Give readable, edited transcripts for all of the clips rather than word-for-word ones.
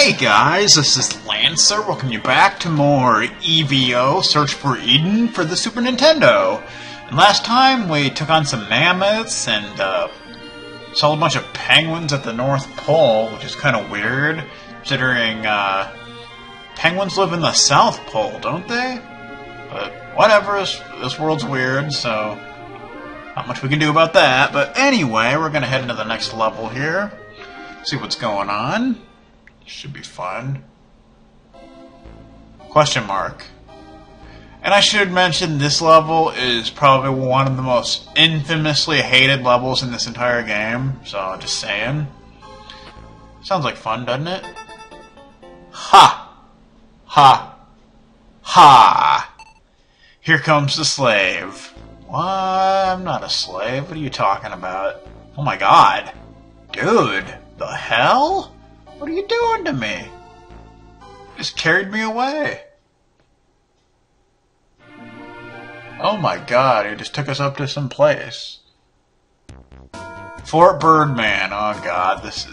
Hey guys, this is Lancer. Welcome you back to more E.V.O. Search for Eden for the Super Nintendo. And last time we took on some mammoths and saw a bunch of penguins at the North Pole, which is kind of weird, considering penguins live in the South Pole, don't they? But whatever, this world's weird, so not much we can do about that. But anyway, we're going to head into the next level here, see what's going on. Should be fun. Question mark. And I should mention this level is probably one of the most infamously hated levels in this entire game, so just saying. Sounds like fun, doesn't it? Ha! Ha! Ha! Here comes the slave. What? I'm not a slave. What are you talking about? Oh my god. Dude, the hell? What are you doing to me? You just carried me away. Oh my god, he just took us up to some place. Fort Birdman. Oh god, this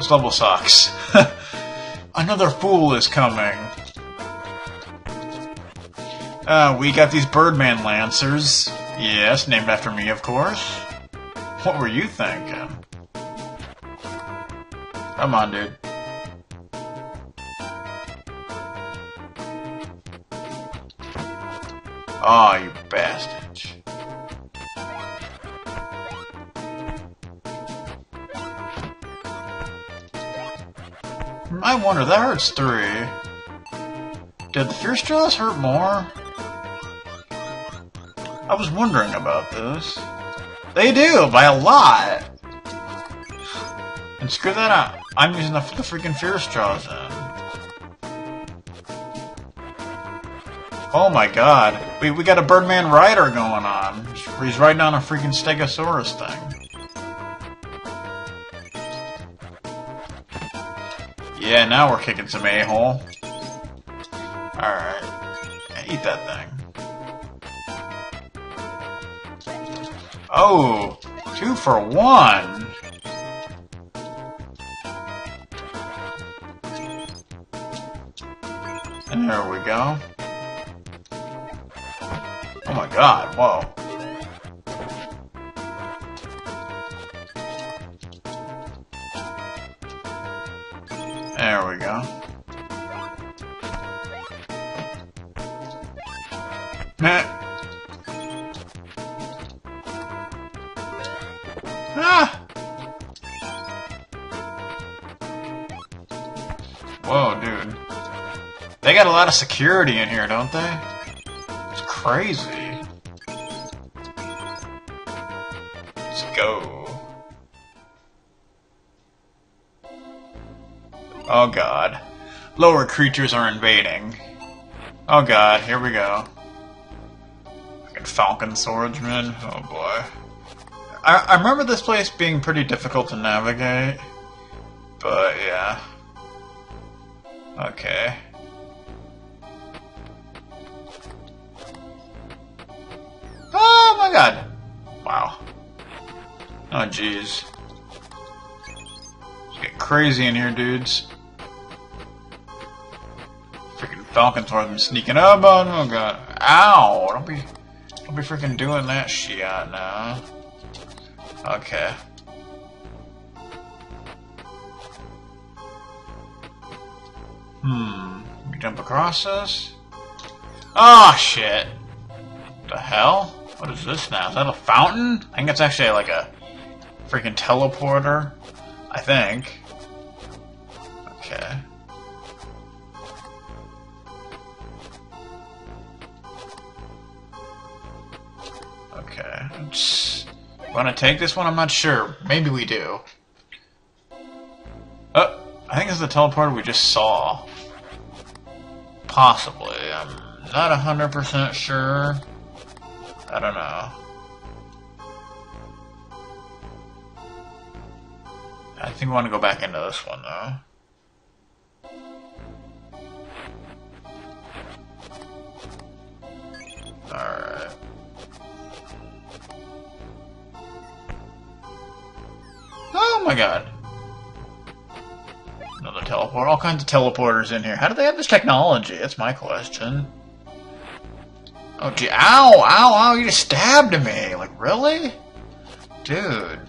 level sucks. Another fool is coming. We got these Birdman Lancers. Yes, named after me, of course. What were you thinking? Come on, dude. Oh, you bastards. I wonder, that hurts 3. Did the Fierce Jaws hurt more? I was wondering about this. They do, by a lot! And screw that out. I'm using the freaking Fierce Jaws then. Oh my god. We got a Birdman rider going on. He's riding on a freaking Stegosaurus thing. Yeah, now we're kicking some a-hole. Alright. Eat that thing. Oh! 2 for 1! And there we go. Oh my god, whoa. There we go. Ah! Whoa, dude. They got a lot of security in here, don't they? It's crazy. Let's go. Oh god. Lower creatures are invading. Oh god, here we go. Fucking Falcon Swordsman. Oh boy. I remember this place being pretty difficult to navigate. But yeah. Okay. Oh my god. Wow. Oh jeez. It's getting crazy in here, dudes. Freaking Falcon Swordsman sneaking up on him. Oh god. Ow! Don't be freaking doing that shit now. Okay. We jump across this? Oh shit. The hell? What is this now? Is that a fountain? I think it's actually like a freaking teleporter. I think. Okay. Okay. Want to take this one? I'm not sure. Maybe we do. Oh, I think it's the teleporter we just saw. Possibly. I'm not 100% sure. I don't know. I think we want to go back into this one, though. Alright. Oh my god. Another teleport. All kinds of teleporters in here. How do they have this technology? That's my question. Oh, gee. Ow! Ow! Ow! You just stabbed me! Like, really? Dude.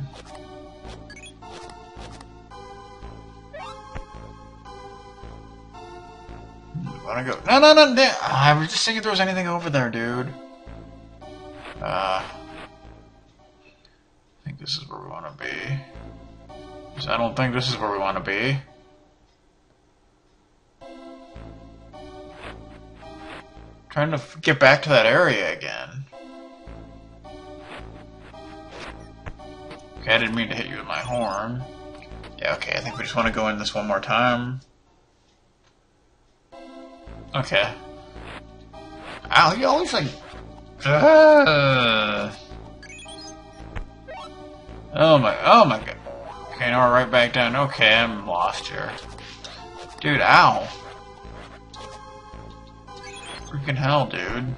Wanna go? No, no, no! I was just thinking if there was anything over there, dude. I think this is where we want to be. I don't think this is where we want to be. Trying to get back to that area again. Okay, I didn't mean to hit you with my horn. Yeah, okay, I think we just want to go in this one more time. Okay. Ow, you always like... Oh my god. Okay, now we're right back down. Okay, I'm lost here. Dude, ow. Freaking hell, dude.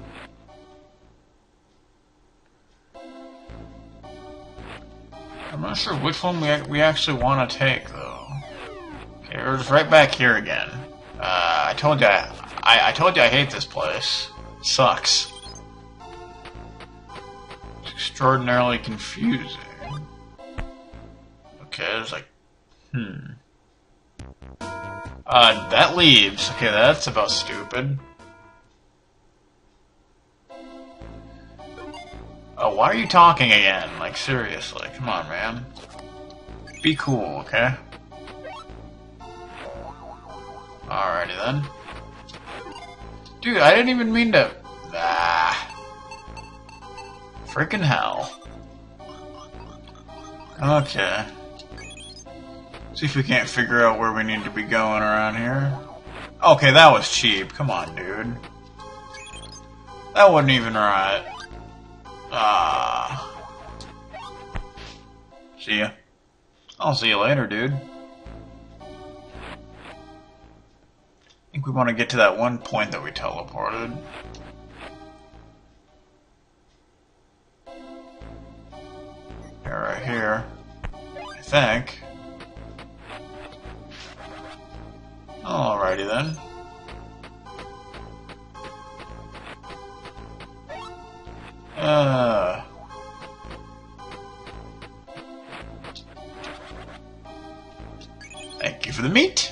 I'm not sure which one we actually want to take, though. Okay, we're just right back here again. I told you I told you I hate this place. It sucks. It's extraordinarily confusing. Okay, there's like... that leaves. Okay, that's about stupid. Oh, why are you talking again? Like, seriously. Come on, man. Be cool, okay? Alrighty then. Dude, I didn't even mean to... Freaking hell. Okay. See if we can't figure out where we need to be going around here. Okay, that was cheap. Come on, dude. That wasn't even right. See ya. I'll see you later, dude. I think we want to get to that one point that we teleported. Yeah, right here. I think. Alrighty then. Thank you for the meat.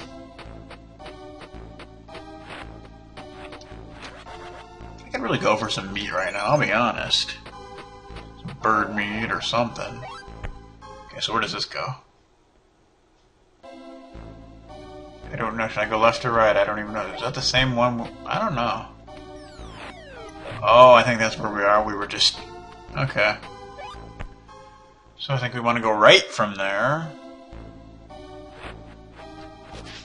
I could really go for some meat right now, I'll be honest. Some bird meat or something. Okay, so where does this go? I don't know. Should I go left or right? I don't even know. Is that the same one? I don't know. Oh, I think that's where we are. We were just... Okay. So I think we want to go right from there.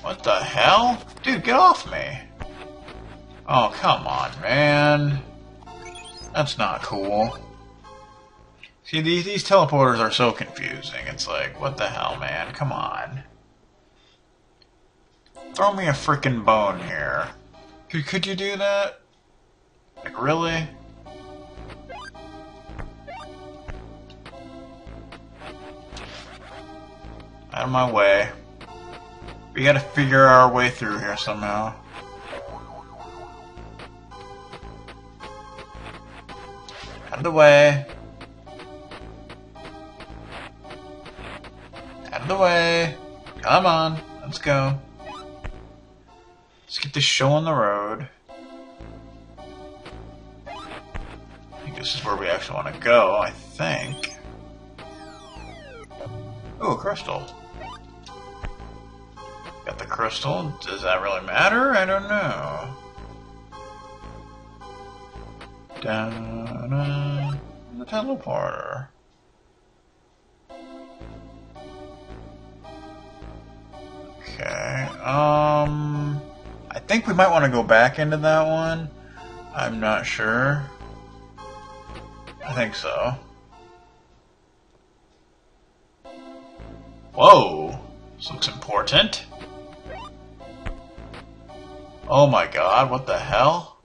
What the hell? Dude, get off me. Oh, come on, man. That's not cool. See, these teleporters are so confusing. It's like, what the hell, man? Come on. Throw me a frickin' bone here. Could you do that? Like, really? Out of my way. We gotta figure our way through here somehow. Out of the way. Out of the way. Come on. Let's go. Let's get this show on the road. I think this is where we actually want to go, I think. Ooh, a crystal. Got the crystal. Does that really matter? I don't know. Down the teleporter. Okay, I think we might want to go back into that one. I'm not sure. I think so. Whoa! This looks important. Oh my god, what the hell?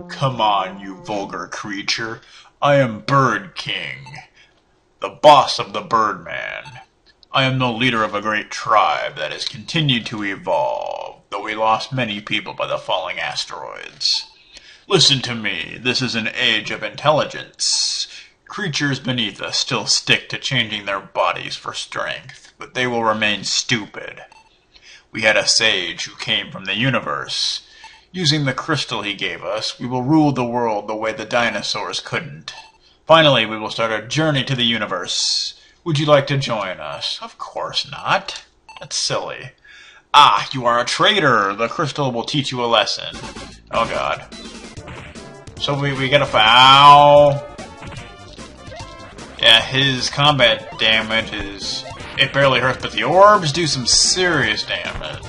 Come on, you vulgar creature. I am Bird King, the boss of the Birdman. I am the leader of a great tribe that has continued to evolve, though we lost many people by the falling asteroids. Listen to me, this is an age of intelligence. Creatures beneath us still stick to changing their bodies for strength, but they will remain stupid. We had a sage who came from the universe. Using the crystal he gave us, we will rule the world the way the dinosaurs couldn't. Finally, we will start a journey to the universe. Would you like to join us? Of course not. That's silly. Ah, you are a traitor! The crystal will teach you a lesson. Oh god. So we get a foul. Yeah, his combat damage is... It barely hurts, but the orbs do some serious damage.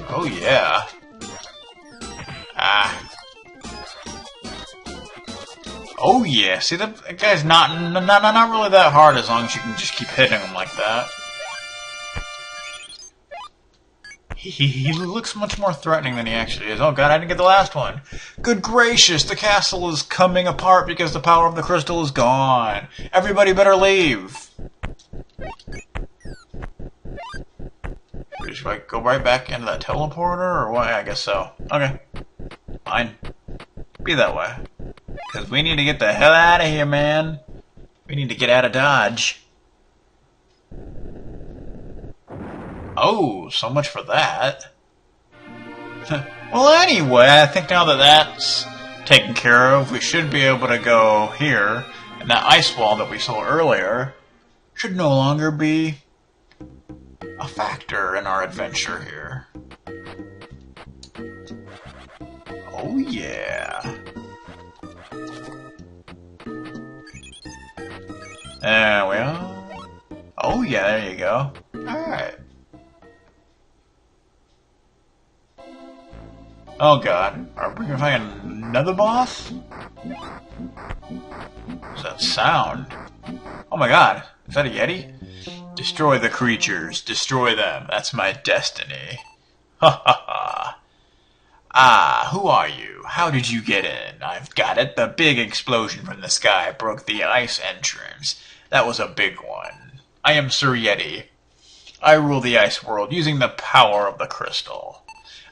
Oh yeah. Ah. Oh yeah. See, that guy's not really that hard as long as you can just keep hitting him like that. He looks much more threatening than he actually is. Oh god, I didn't get the last one. Good gracious, the castle is coming apart because the power of the crystal is gone. Everybody better leave. Should I go right back into that teleporter, or what? Yeah, I guess so. Okay. Fine. Be that way. Because we need to get the hell out of here, man. We need to get out of Dodge. Oh, so much for that. Well, anyway, I think now that that's taken care of, we should be able to go here. And that ice wall that we saw earlier should no longer be a factor in our adventure here. Oh yeah. There we are. Oh yeah, there you go. Alright. Oh god, are we gonna find another boss? What's that sound? Oh my god, is that a Yeti? Destroy the creatures, destroy them, that's my destiny. Ha ha ha. Ah, who are you? How did you get in? I've got it, the big explosion from the sky broke the ice entrance. That was a big one. I am Sir Yeti. I rule the ice world using the power of the crystal.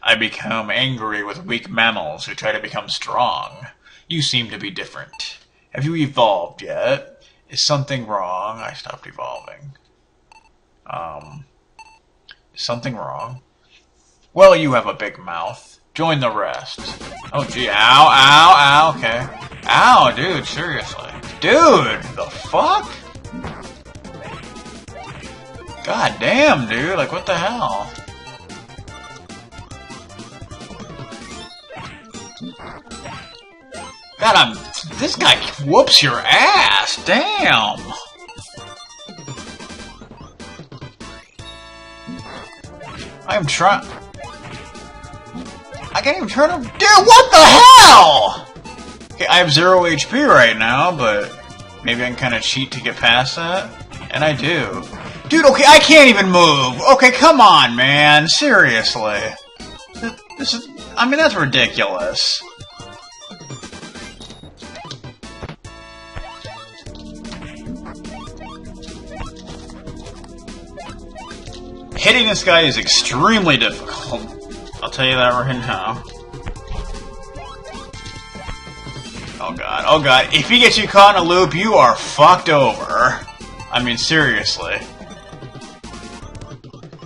I become angry with weak mammals who try to become strong. You seem to be different. Have you evolved yet? Is something wrong? I stopped evolving. Is something wrong? Well, you have a big mouth. Join the rest. Oh, gee. Ow, ow, ow. Okay. Ow, dude. Seriously. Dude, the fuck? God damn, dude. Like, what the hell? God, this guy whoops your ass. Damn. I'm trying. I can't even turn him. Dude, what the hell? Okay, I have 0 HP right now, but maybe I can kind of cheat to get past that. And I do. Dude, okay, I can't even move. Okay, come on, man. Seriously. This is. I mean, that's ridiculous. Hitting this guy is extremely difficult. I'll tell you that right now. Oh god, oh god. If he gets you caught in a loop, you are fucked over. I mean, seriously.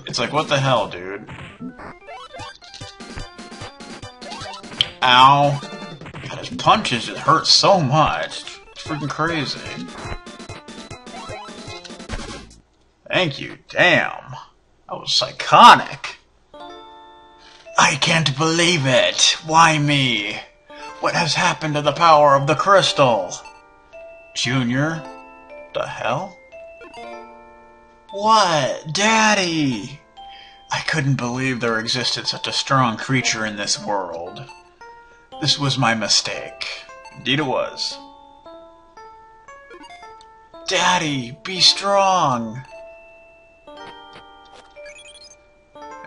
It's like, what the hell, dude? Ow. God, his punches just hurt so much. It's freaking crazy. Thank you, damn. That was psychotic. I can't believe it. Why me? What has happened to the power of the crystal? Junior? The hell? What? Daddy? I couldn't believe there existed such a strong creature in this world. This was my mistake. Indeed it was. Daddy, be strong.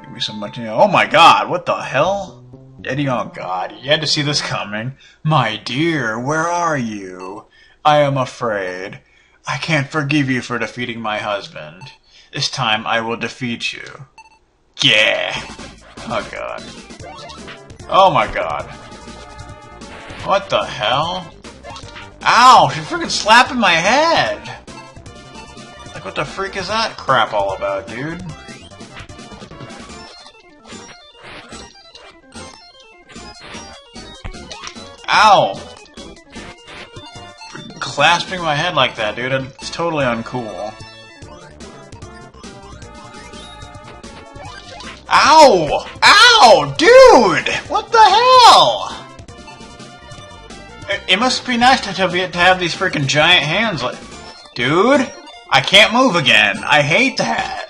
Give me so much. Oh my god, what the hell? Eddie, oh god, you had to see this coming. My dear, where are you? I am afraid. I can't forgive you for defeating my husband. This time I will defeat you. Yeah! Oh god. Oh my god. What the hell? Ow! She's freaking slapping my head! Like, what the freak is that crap all about, dude? Ow! Freaking clasping my head like that, dude. It's totally uncool. Ow! Ow! Dude! What the hell? It must be nice to have these freaking giant hands like... Dude! I can't move again! I hate that!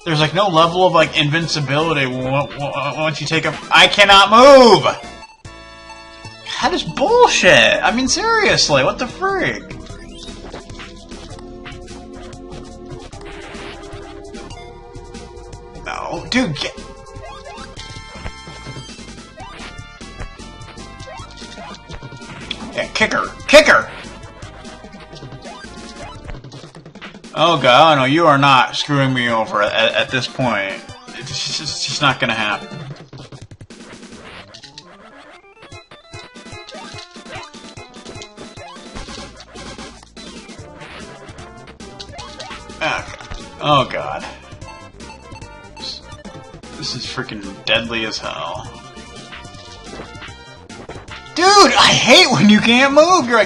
There's like no level of like invincibility once you take a... I cannot move! That is bullshit! I mean seriously, what the freak? No, dude, get... Yeah, kick her! Kick her! Oh god, no, you are not screwing me over at this point. It's just not gonna happen. Oh god. This is freaking deadly as hell. Dude, I hate when you can't move. You're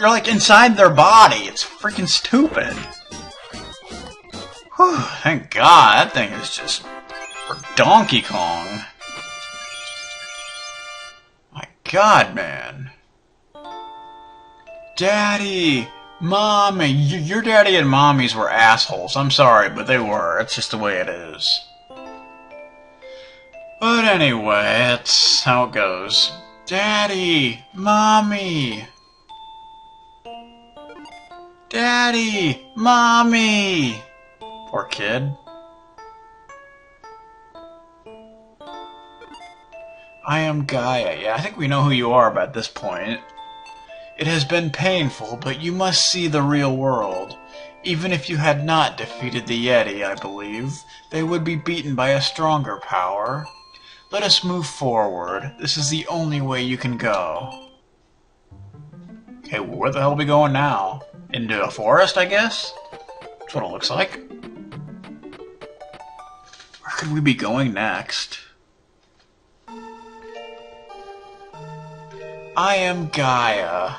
like inside their body. It's freaking stupid. Whew, thank God, that thing is just for Donkey Kong. My God, man. Daddy, Mommy, your daddy and mommies were assholes. I'm sorry, but they were. It's just the way it is. But anyway, that's how it goes. Daddy! Mommy! Daddy! Mommy! Poor kid. I am Gaia. Yeah, I think we know who you are by this point. It has been painful, but you must see the real world. Even if you had not defeated the Yeti, I believe, they would be beaten by a stronger power. Let us move forward. This is the only way you can go. Okay, well, where the hell are we going now? Into a forest, I guess? That's what it looks like. Where could we be going next? I am Gaia.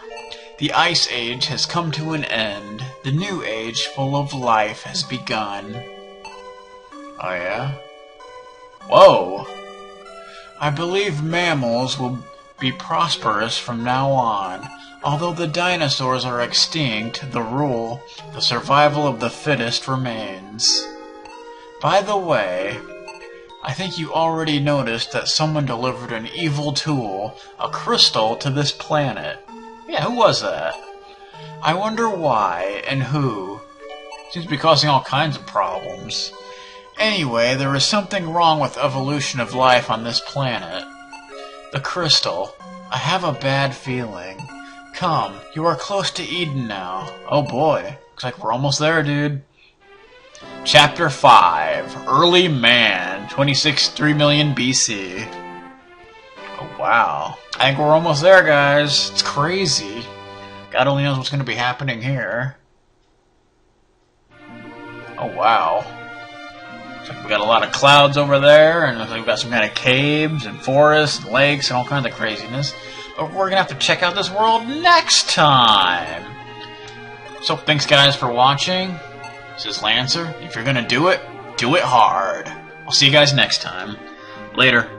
The Ice Age has come to an end. The new age, full of life, has begun. Oh yeah? Whoa! I believe mammals will be prosperous from now on. Although the dinosaurs are extinct, the survival of the fittest remains. By the way, I think you already noticed that someone delivered an evil tool, a crystal, to this planet. Yeah, who was that? I wonder why and who. Seems to be causing all kinds of problems. Anyway, there is something wrong with evolution of life on this planet. The crystal. I have a bad feeling. Come, you are close to Eden now. Oh boy, looks like we're almost there, dude. Chapter 5, Early Man, 3 million BC. Oh wow. I think we're almost there, guys. It's crazy. God only knows what's going to be happening here. Oh wow. Looks like we got a lot of clouds over there, and looks like we got some kind of caves and forests and lakes and all kinds of craziness. But we're gonna have to check out this world next time. So thanks guys for watching. This is Lancer. If you're gonna do it hard. I'll see you guys next time. Later.